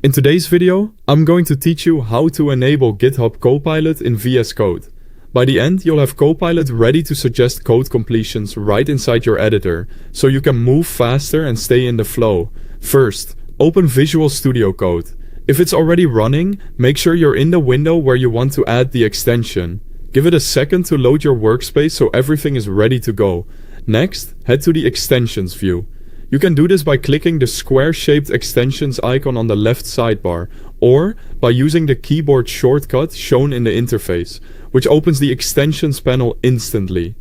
In today's video, I'm going to teach you how to enable GitHub Copilot in VS Code. By the end, you'll have Copilot ready to suggest code completions right inside your editor, so you can move faster and stay in the flow. First, open Visual Studio Code. If it's already running, make sure you're in the window where you want to add the extension. Give it a second to load your workspace so everything is ready to go. Next, head to the Extensions view. You can do this by clicking the square-shaped extensions icon on the left sidebar, or by using the keyboard shortcut shown in the interface, which opens the Extensions panel instantly.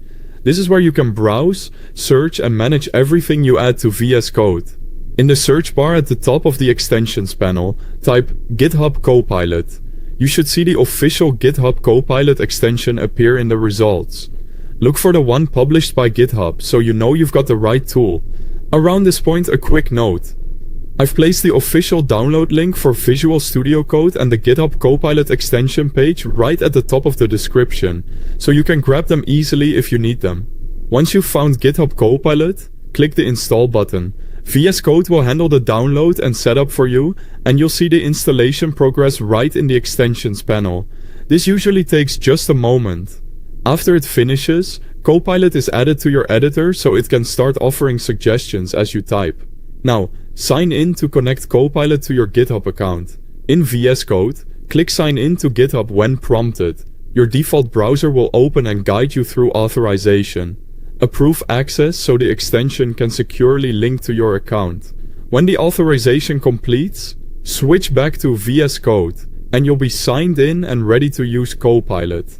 This is where you can browse, search, and manage everything you add to VS Code. In the search bar at the top of the Extensions panel, type GitHub Copilot. You should see the official GitHub Copilot extension appear in the results. Look for the one published by GitHub so you know you've got the right tool. Around this point, a quick note. I've placed the official download link for Visual Studio Code and the GitHub Copilot extension page right at the top of the description, so you can grab them easily if you need them. Once you've found GitHub Copilot, click the Install button. VS Code will handle the download and setup for you, and you'll see the installation progress right in the Extensions panel. This usually takes just a moment. After it finishes, Copilot is added to your editor so it can start offering suggestions as you type. Now, sign in to connect Copilot to your GitHub account. In VS Code, click Sign in to GitHub when prompted. Your default browser will open and guide you through authorization. Approve access so the extension can securely link to your account. When the authorization completes, switch back to VS Code, and you'll be signed in and ready to use Copilot.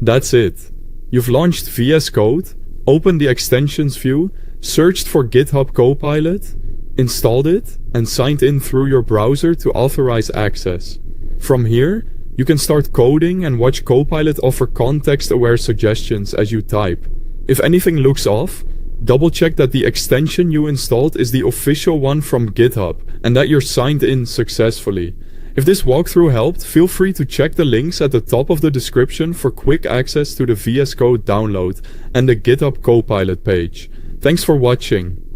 That's it. You've launched VS Code, opened the extensions view, searched for GitHub Copilot, installed it, and signed in through your browser to authorize access. From here, you can start coding and watch Copilot offer context-aware suggestions as you type. If anything looks off, double-check that the extension you installed is the official one from GitHub and that you're signed in successfully. If this walkthrough helped, feel free to check the links at the top of the description for quick access to the VS Code download and the GitHub Copilot page. Thanks for watching.